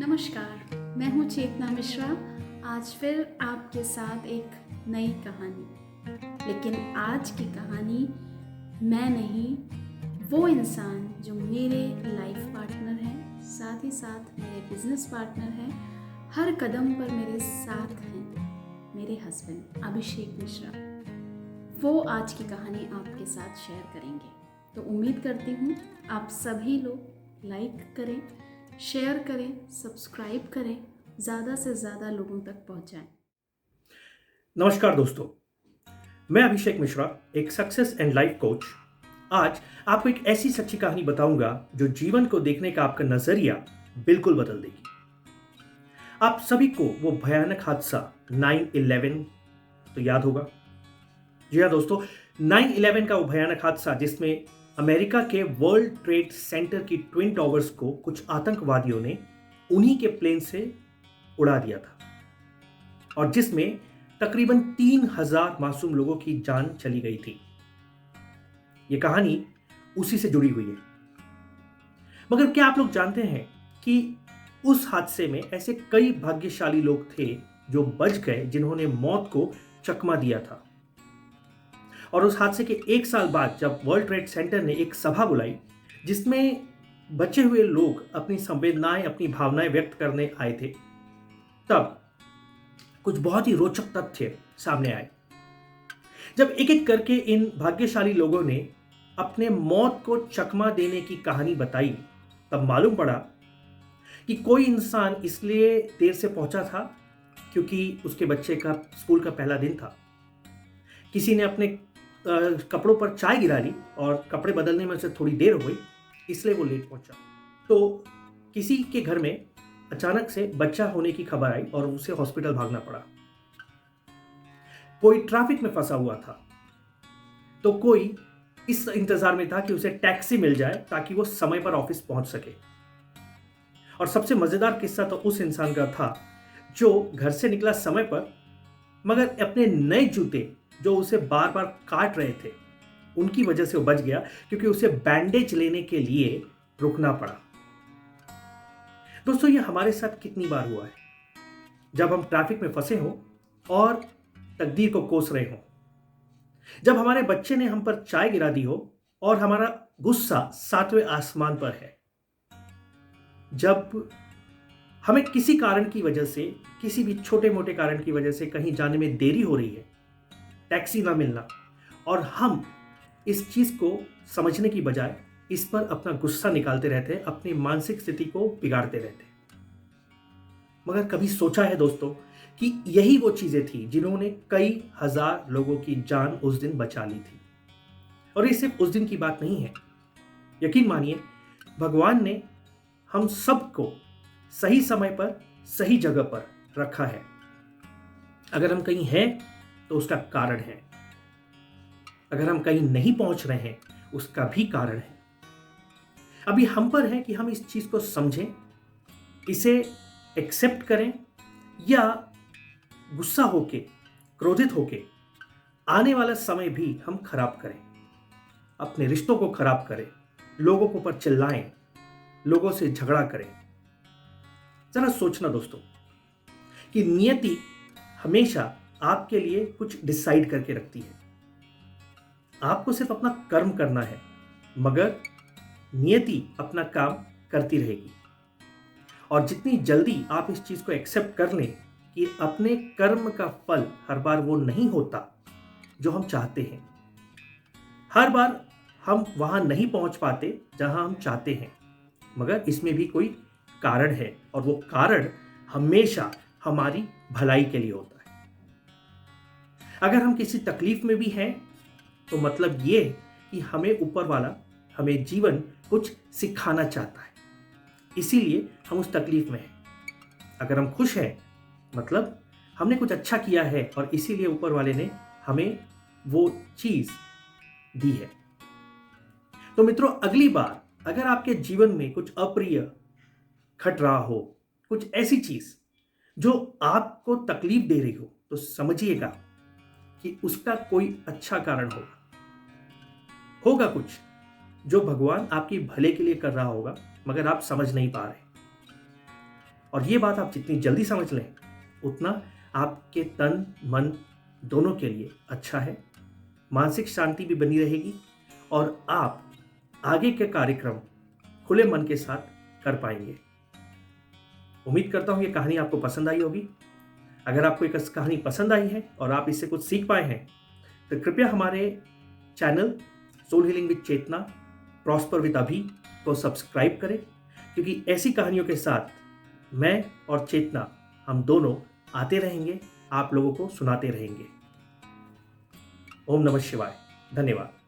नमस्कार, मैं हूँ चेतना मिश्रा। आज फिर आपके साथ एक नई कहानी। लेकिन आज की कहानी मैं नहीं, वो इंसान जो मेरे लाइफ पार्टनर हैं, साथ ही साथ मेरे बिजनेस पार्टनर हैं, हर कदम पर मेरे साथ हैं, मेरे हस्बैंड अभिषेक मिश्रा। वो आज की कहानी आपके साथ शेयर करेंगे। तो उम्मीद करती हूँ आप सभी लोग लाइक करें, शेयर करें, सब्सक्राइब करें, ज़्यादा से ज़्यादा लोगों तक पहुंचाएं। नमस्कार दोस्तों, मैं अभिषेक मिश्रा, एक सक्सेस एंड लाइफ कोच। आज आपको एक ऐसी सच्ची कहानी बताऊंगा जो जीवन को देखने का आपका नजरिया बिल्कुल बदल देगी। आप सभी को वो भयानक हादसा 9/11 तो याद होगा। जी हाँ दोस्तों, 9/11 का वो भयानक हादसा जिसमें अमेरिका के वर्ल्ड ट्रेड सेंटर की ट्विन टावर्स को कुछ आतंकवादियों ने उन्हीं के प्लेन से उड़ा दिया था और जिसमें तकरीबन 3,000 मासूम लोगों की जान चली गई थी। यह कहानी उसी से जुड़ी हुई है। मगर क्या आप लोग जानते हैं कि उस हादसे में ऐसे कई भाग्यशाली लोग थे जो बच गए, जिन्होंने मौत को चकमा दिया था। और उस हादसे के एक साल बाद जब वर्ल्ड ट्रेड सेंटर ने एक सभा बुलाई जिसमें बचे हुए लोग अपनी संवेदनाएं, अपनी भावनाएं व्यक्त करने आए थे, तब कुछ बहुत ही रोचक तथ्य सामने आए। जब एक एक करके इन भाग्यशाली लोगों ने अपने मौत को चकमा देने की कहानी बताई, तब मालूम पड़ा कि कोई इंसान इसलिए देर से पहुंचा था क्योंकि उसके बच्चे का स्कूल का पहला दिन था। किसी ने अपने कपड़ों पर चाय गिरा ली और कपड़े बदलने में से थोड़ी देर हो गई, इसलिए वो लेट पहुंचा। तो किसी के घर में अचानक से बच्चा होने की खबर आई और उसे हॉस्पिटल भागना पड़ा। कोई ट्रैफिक में फंसा हुआ था, तो कोई इस इंतजार में था कि उसे टैक्सी मिल जाए ताकि वो समय पर ऑफिस पहुंच सके। और सबसे मजेदार किस्सा तो उस इंसान का था जो घर से निकला समय पर, मगर अपने नए जूते जो उसे बार बार काट रहे थे उनकी वजह से वो बच गया, क्योंकि उसे बैंडेज लेने के लिए रुकना पड़ा। दोस्तों, ये हमारे साथ कितनी बार हुआ है जब हम ट्रैफिक में फंसे हों और तकदीर को कोस रहे हों, जब हमारे बच्चे ने हम पर चाय गिरा दी हो और हमारा गुस्सा 7वें आसमान पर है, जब हमें किसी कारण की वजह से, किसी भी छोटे मोटे कारण की वजह से कहीं जाने में देरी हो रही है, टैक्सी ना मिलना, और हम इस चीज को समझने की बजाय इस पर अपना गुस्सा निकालते रहते हैं, अपनी मानसिक स्थिति को बिगाड़ते रहते हैं। मगर कभी सोचा है दोस्तों कि यही वो चीजें थी जिन्होंने कई हजार लोगों की जान उस दिन बचा ली थी। और ये सिर्फ उस दिन की बात नहीं है, यकीन मानिए, भगवान ने हम सबको सही समय पर सही जगह पर रखा है। अगर हम कहीं हैं तो उसका कारण है, अगर हम कहीं नहीं पहुंच रहे हैं उसका भी कारण है। अभी हम पर है कि हम इस चीज को समझें, इसे एक्सेप्ट करें, या गुस्सा होके, क्रोधित होके आने वाला समय भी हम खराब करें, अपने रिश्तों को खराब करें, लोगों के ऊपर चिल्लाएं, लोगों से झगड़ा करें। जरा सोचना दोस्तों कि नियति हमेशा आपके लिए कुछ डिसाइड करके रखती है। आपको सिर्फ अपना कर्म करना है, मगर नियति अपना काम करती रहेगी। और जितनी जल्दी आप इस चीज को एक्सेप्ट कर लें कि अपने कर्म का फल हर बार वो नहीं होता जो हम चाहते हैं, हर बार हम वहां नहीं पहुंच पाते जहां हम चाहते हैं, मगर इसमें भी कोई कारण है, और वो कारण हमेशा हमारी भलाई के लिए होता है। अगर हम किसी तकलीफ में भी हैं तो मतलब ये कि हमें ऊपर वाला, हमें जीवन कुछ सिखाना चाहता है, इसीलिए हम उस तकलीफ में हैं। अगर हम खुश हैं मतलब हमने कुछ अच्छा किया है और इसीलिए ऊपर वाले ने हमें वो चीज दी है। तो मित्रों, अगली बार अगर आपके जीवन में कुछ अप्रिय घट रहा हो, कुछ ऐसी चीज जो आपको तकलीफ दे रही हो, तो समझिएगा कि उसका कोई अच्छा कारण होगा कुछ जो भगवान आपके भले के लिए कर रहा होगा, मगर आप समझ नहीं पा रहे। और ये बात आप जितनी जल्दी समझ लें उतना आपके तन मन दोनों के लिए अच्छा है, मानसिक शांति भी बनी रहेगी और आप आगे के कार्यक्रम खुले मन के साथ कर पाएंगे। उम्मीद करता हूँ ये कहानी आपको पसंद आई होगी। अगर आपको ये कहानी पसंद आई है और आप इससे कुछ सीख पाए हैं तो कृपया हमारे channel soul healing with Chetna, prosper with Abhi को सब्सक्राइब करें, क्योंकि ऐसी कहानियों के साथ मैं और चेतना हम दोनों आते रहेंगे, आप लोगों को सुनाते रहेंगे। ओम नमः शिवाय। धन्यवाद।